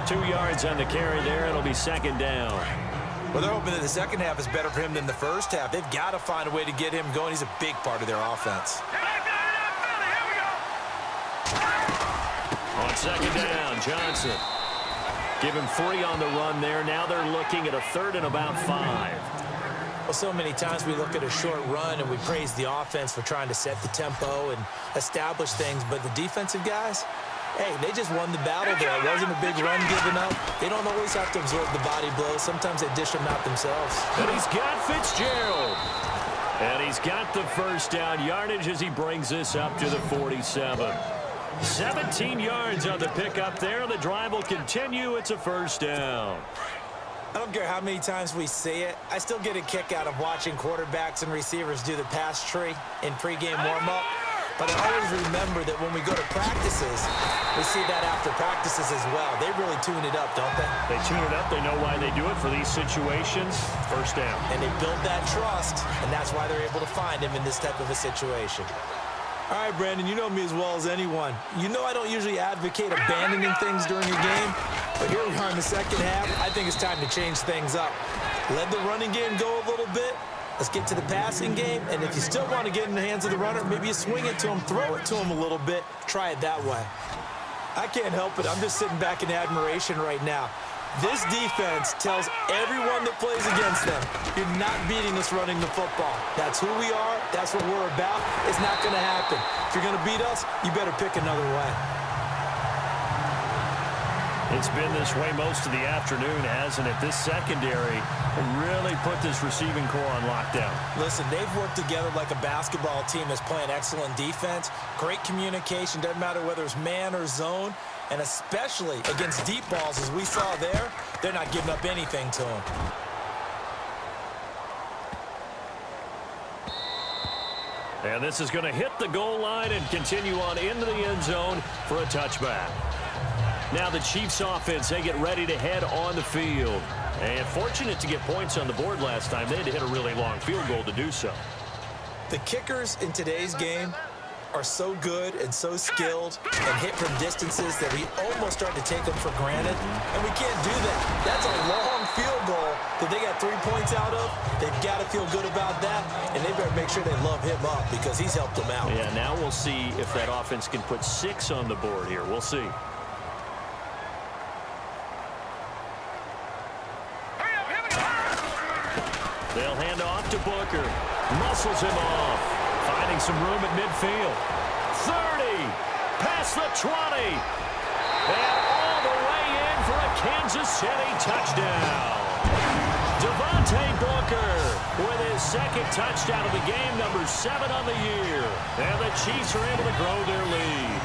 2 yards on the carry there. It'll be second down. Well, they're hoping that the second half is better for him than the first half. They've got to find a way to get him going. He's a big part of their offense. On second down, Johnson. Give him 3 on the run there. Now they're looking at a 3rd and about 5. Well, so many times we look at a short run and we praise the offense for trying to set the tempo and establish things. But the defensive guys, hey, they just won the battle there. It wasn't a big run given up. They don't always have to absorb the body blows. Sometimes they dish them out themselves. And he's got Fitzgerald. And he's got the first down yardage as he brings this up to the 47. 17 yards on the pickup there. The drive will continue. It's a first down. I don't care how many times we see it. I still get a kick out of watching quarterbacks and receivers do the pass tree in pregame warm-up. But I always remember that when we go to practices, we see that after practices as well. They really tune it up, don't they? They tune it up. They know why they do it for these situations. First down. And they build that trust, and that's why they're able to find him in this type of a situation. All right, Brandon, you know me as well as anyone. You know I don't usually advocate abandoning things during a game, but here we are in the second half. I think it's time to change things up. Let the running game go a little bit. Let's get to the passing game, and if you still want to get in the hands of the runner, maybe you swing it to him, throw it to him a little bit, try it that way. I can't help it. I'm just sitting back in admiration right now. This defense tells everyone that plays against them, you're not beating us running the football. That's who we are. That's what we're about. It's not going to happen. If you're going to beat us, you better pick another way. It's been this way most of the afternoon, hasn't it? This secondary really put this receiving core on lockdown. Listen, they've worked together like a basketball team that's playing excellent defense. Great communication. Doesn't matter whether it's man or zone. And especially against deep balls, as we saw there, they're not giving up anything to him. And this is going to hit the goal line and continue on into the end zone for a touchback. Now the Chiefs offense, they get ready to head on the field. And fortunate to get points on the board last time. They had to hit a really long field goal to do so. The kickers in today's game are so good and so skilled and hit from distances that we almost start to take them for granted. And we can't do that. That's a long field goal that they got 3 points out of. They've got to feel good about that, and they better make sure they love him up because he's helped them out. Yeah, now we'll see if that offense can put 6 on the board here. We'll see. They'll hand off to Booker. Muscles him off. Finding some room at midfield. 30. Past the 20. And all the way in for a Kansas City touchdown. Devontae Booker with his second touchdown of the game, number 7 on the year. And the Chiefs are able to grow their lead.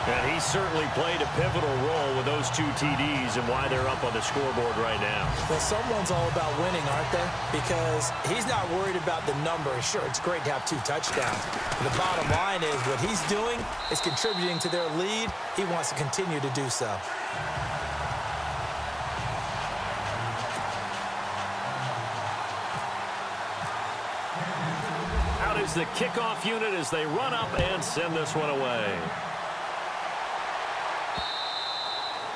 And he certainly played a pivotal role with those 2 TDs and why they're up on the scoreboard right now. Well, someone's all about winning, aren't they? Because he's not worried about the number. Sure, it's great to have 2 touchdowns. But the bottom line is what he's doing is contributing to their lead. He wants to continue to do so. Out is the kickoff unit as they run up and send this one away.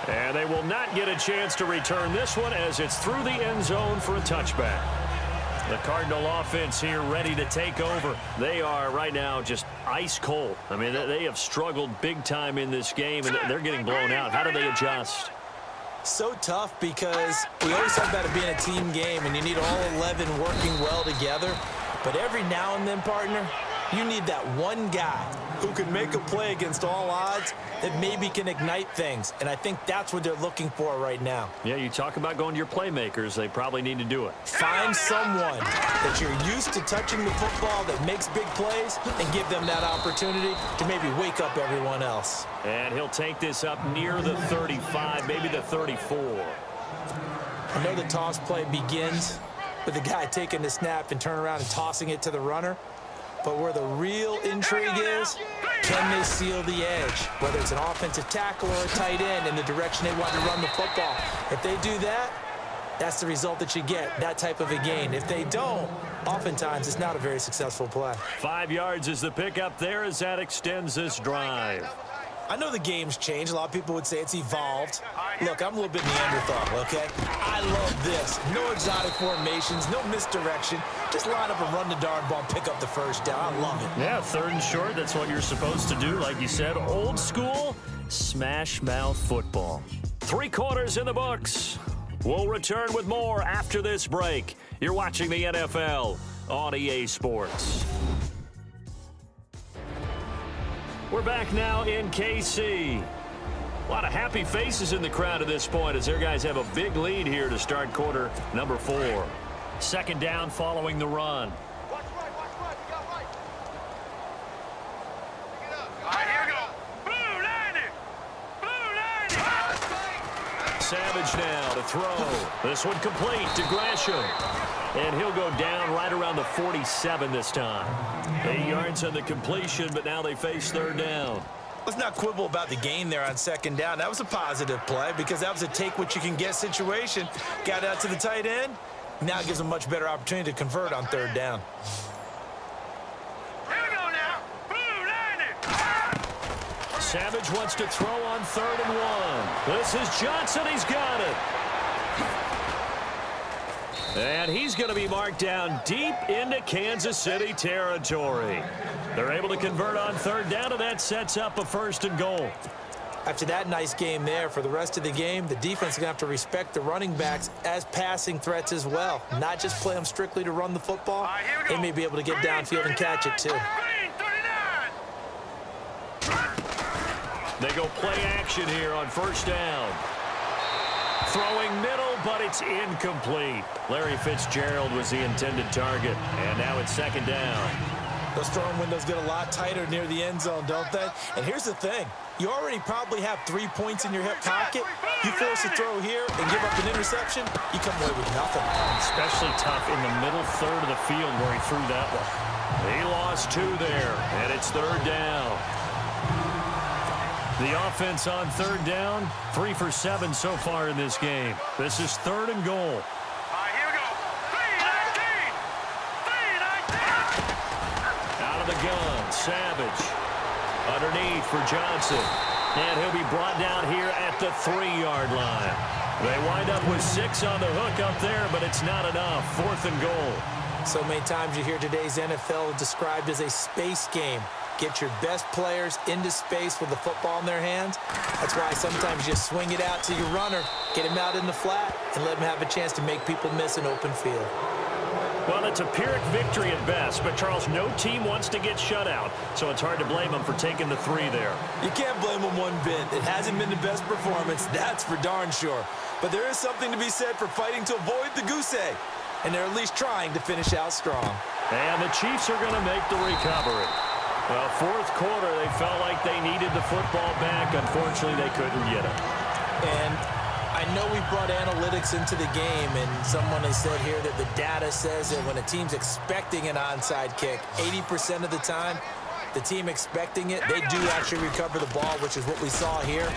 And they will not get a chance to return this one as it's through the end zone for a touchback. The Cardinal offense here ready to take over. They are right now just ice cold. I mean, they have struggled big time in this game, and they're getting blown out. How do they adjust? So tough because we always talk about it being a team game, and you need all 11 working well together. But every now and then, partner, you need that one guy who can make a play against all odds that maybe can ignite things. And I think that's what they're looking for right now. Yeah, you talk about going to your playmakers. They probably need to do it. Find someone that you're used to touching the football that makes big plays and give them that opportunity to maybe wake up everyone else. And he'll take this up near the 35, maybe the 34. I know the toss play begins with the guy taking the snap and turn around and tossing it to the runner. But where the real intrigue is, can they seal the edge? Whether it's an offensive tackle or a tight end in the direction they want to run the football. If they do that, that's the result that you get, that type of a gain. If they don't, oftentimes it's not a very successful play. 5 yards is the pickup there as that extends this drive. I know the game's changed. A lot of people would say it's evolved. Look, I'm a little bit Neanderthal, okay? I love this. No exotic formations, no misdirection. Just line up and run the darn ball and pick up the first down. I love it. Yeah, 3rd and short. That's what you're supposed to do. Like you said, old school smash mouth football. 3 quarters in the books. We'll return with more after this break. You're watching the NFL on EA Sports. We're back now in KC. A lot of happy faces in the crowd at this point as their guys have a big lead here to start quarter number 4. 2nd down following the run. Watch right, you got right. Pick it up. All right, here we go. Blue 90. Savage now to throw. This one complete to Gresham. And he'll go down right around the 47 this time. 8 yards on the completion, but now they face 3rd down. Let's not quibble about the gain there on 2nd down. That was a positive play because that was a take-what-you-can-get situation. Got out to the tight end. Now it gives them a much better opportunity to convert on 3rd down. Here we go now. Blue 90. Savage wants to throw on 3rd and 1. This is Johnson. He's got it. And he's going to be marked down deep into Kansas City territory. They're able to convert on 3rd down, and that sets up a 1st and goal. After that nice game there, for the rest of the game, the defense is going to have to respect the running backs as passing threats as well. Not just play them strictly to run the football. Right, here we They go. may be able to get downfield and catch it, too. Green 39. They go play action here on 1st down. Throwing middle, but it's incomplete. Larry Fitzgerald was the intended target, and now it's 2nd down. Those throwing windows get a lot tighter near the end zone, don't they? And here's the thing. You already probably have 3 points in your hip pocket. You force a throw here and give up an interception, you come away with nothing. Especially tough in the middle 3rd of the field where he threw that one. He lost 2 there, and it's 3rd down. The offense on 3rd down, 3 for 7 so far in this game. This is 3rd and goal. All right, here we go. 319. 319. Out of the gun, Savage. Underneath for Johnson. And he'll be brought down here at the 3-yard line. They wind up with 6 on the hook up there, but it's not enough. 4th and goal. So many times you hear today's NFL described as a space game. Get your best players into space with the football in their hands. That's why sometimes you swing it out to your runner, get him out in the flat, and let him have a chance to make people miss an open field. Well, it's a Pyrrhic victory at best, but, Charles, no team wants to get shut out, so it's hard to blame them for taking the 3 there. You can't blame them one bit. It hasn't been the best performance, that's for darn sure. But there is something to be said for fighting to avoid the goose egg, and they're at least trying to finish out strong. And the Chiefs are going to make the recovery. Well, 4th quarter, they felt like they needed the football back. Unfortunately, they couldn't get it. And I know we brought analytics into the game, and someone has said here that the data says that when a team's expecting an onside kick, 80% of the time, the team expecting it, they do actually recover the ball, which is what we saw here.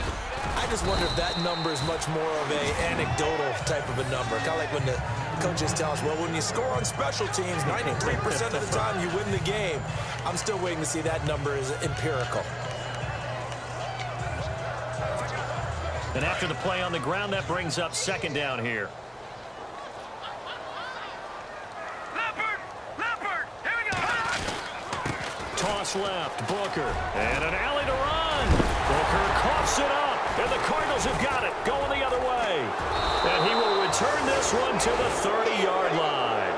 I just wonder if that number is much more of a anecdotal type of a number. Kind of like when the coaches tell us, well, when you score on special teams, 93% of the time you win the game. I'm still waiting to see that number is empirical. And after the play on the ground, that brings up 2nd down here. Leopard, here we go. Toss left, Booker, and an alley to run. Booker coughs it up, and the Cardinals have got it, going the other way. And he will return this one to the 30-yard line.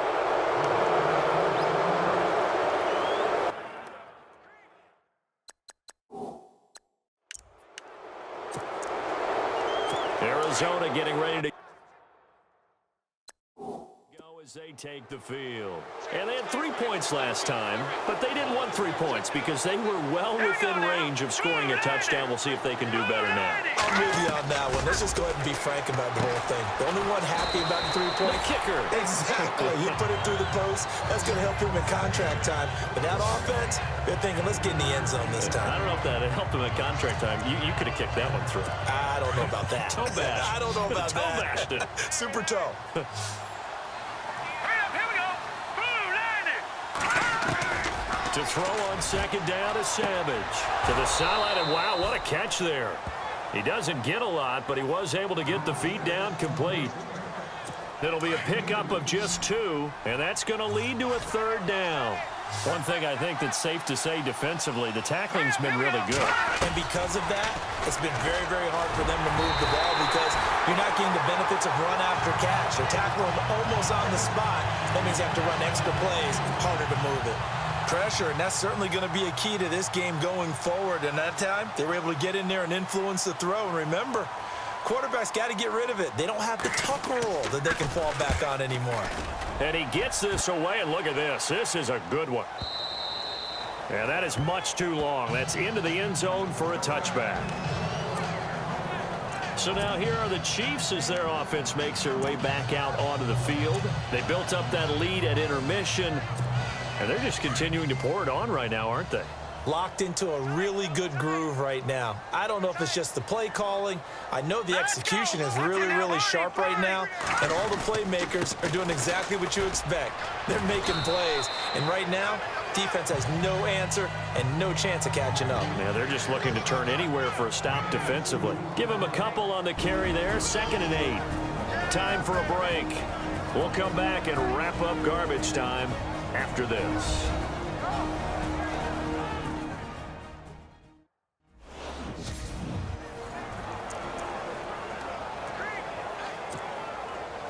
Arizona getting ready to go as they take the field. And they had 3 points last time, but they didn't want 3 points because they were well within range of scoring a touchdown. We'll see if they can do better now. I'm with you on that one. Let's just go ahead and be frank about the whole thing. The only one happy about the 3-point The kicker. Exactly. You put it through the post. That's going to help him in contract time. But that offense, they're thinking, let's get in the end zone this time. I don't know if that helped them at contract time. You could have kicked that one through. I don't know about that. Toe bash. I don't know about Toe that. bashed it. Super toe. Hurry up, here we go. Blue 90. To throw on second down is Savage. To the sideline, and wow, what a catch there. He doesn't get a lot, but he was able to get the feet down complete. It'll be a pickup of just 2, and that's going to lead to a third down. One thing I think that's safe to say defensively, the tackling's been really good. And because of that, it's been very, very hard for them to move the ball because you're not getting the benefits of run after catch. They're tackling them almost on the spot. That means they have to run extra plays, harder to move it. Pressure, and that's certainly going to be a key to this game going forward. And that time, they were able to get in there and influence the throw. And remember, quarterbacks got to get rid of it. They don't have the tuck roll that they can fall back on anymore. And he gets this away, and look at this. This is a good one. And that is much too long. That's into the end zone for a touchback. So now here are the Chiefs as their offense makes their way back out onto the field. They built up that lead at intermission, and they're just continuing to pour it on right now, aren't they? Locked into a really good groove right now. I don't know if it's just the play calling. I know the execution is really, really sharp right now, and all the playmakers are doing exactly what you expect. They're making plays, and right now, defense has no answer and no chance of catching up. Yeah, they're just looking to turn anywhere for a stop defensively. Give them a couple on the carry there, 2nd and 8. Time for a break. We'll come back and wrap up garbage time after this.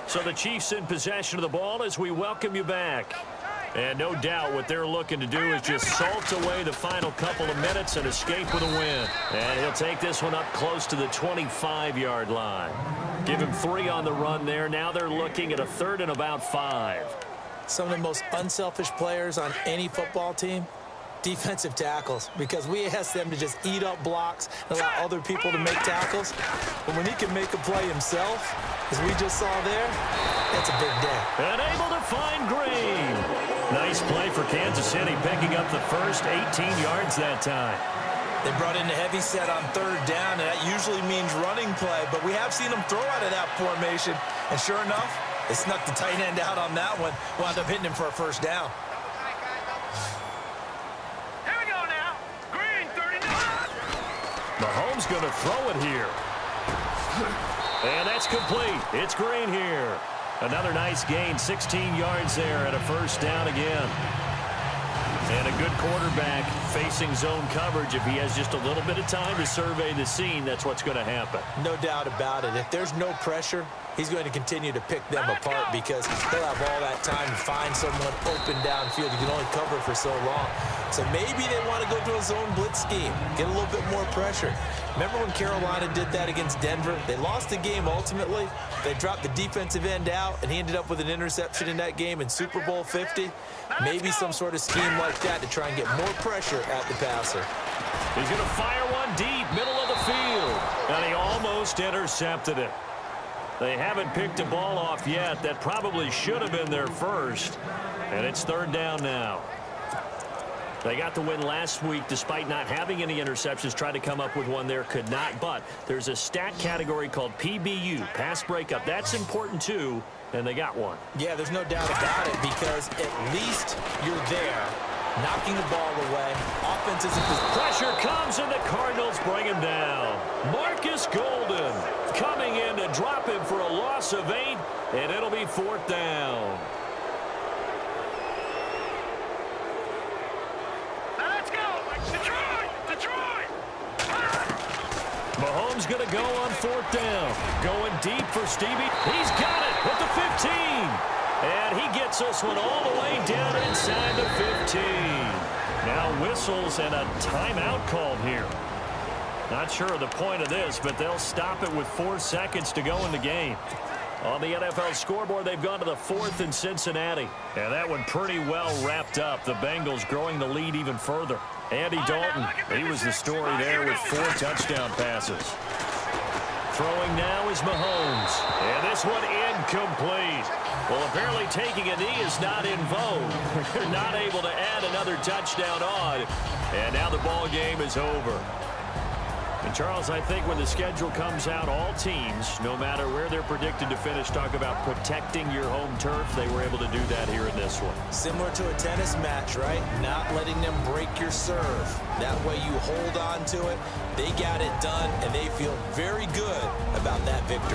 So the Chiefs in possession of the ball as we welcome you back. And no doubt what they're looking to do is just salt away the final couple of minutes and escape with a win. And he'll take this one up close to the 25-yard line. Give him 3 on the run there. Now they're looking at a 3rd and about 5. Some of the most unselfish players on any football team, defensive tackles, because we ask them to just eat up blocks and allow other people to make tackles. But when he can make a play himself, as we just saw there, that's a big day. And able to find Green. Nice play for Kansas City, picking up the first 18 yards that time. They brought in the heavy set on 3rd down, and that usually means running play, but we have seen them throw out of that formation, and sure enough, they snuck the tight end out on that one, wound up hitting him for a 1st down. Here we go now. Green, 39. Mahomes going to throw it here. And that's complete. It's Green here. Another nice gain, 16 yards there, and a 1st down again. And a good quarterback facing zone coverage. If he has just a little bit of time to survey the scene, that's what's going to happen. No doubt about it. If there's no pressure, he's going to continue to pick them apart because he'll have all that time to find someone open downfield. You can only cover for so long. So maybe they want to go to a zone blitz scheme, get a little bit more pressure. Remember when Carolina did that against Denver? They lost the game ultimately. They dropped the defensive end out, and he ended up with an interception in that game in Super Bowl 50. Maybe some sort of scheme like that to try and get more pressure at the passer. He's going to fire one deep, middle of the field. And he almost intercepted it. They haven't picked a ball off yet. That probably should have been their first. And it's 3rd down now. They got the win last week despite not having any interceptions. Tried to come up with one there, could not. But there's a stat category called PBU, pass breakup. That's important too, and they got one. Yeah, there's no doubt about it because at least you're there, knocking the ball away. Offense isn't... Pressure comes, and the Cardinals bring him down. Marcus Golden coming in to drop him for a loss of 8, and it'll be 4th down. Mahomes going to go on 4th down. Going deep for Stevie. He's got it at the 15. And he gets this one all the way down inside the 15. Now whistles and a timeout called here. Not sure of the point of this, but they'll stop it with 4 seconds to go in the game. On the NFL scoreboard, they've gone to the 4th in Cincinnati. And that one pretty well wrapped up. The Bengals growing the lead even further. Andy Dalton, he was the story there with 4 touchdown passes. Throwing now is Mahomes. And this one incomplete. Well, apparently taking a knee is not in vogue. They're not able to add another touchdown on. And now the ball game is over. And Charles, I think when the schedule comes out, all teams, no matter where they're predicted to finish, talk about protecting your home turf. They were able to do that here in this one. Similar to a tennis match, right? Not letting them break your serve. That way you hold on to it. They got it done, and they feel very good about that victory.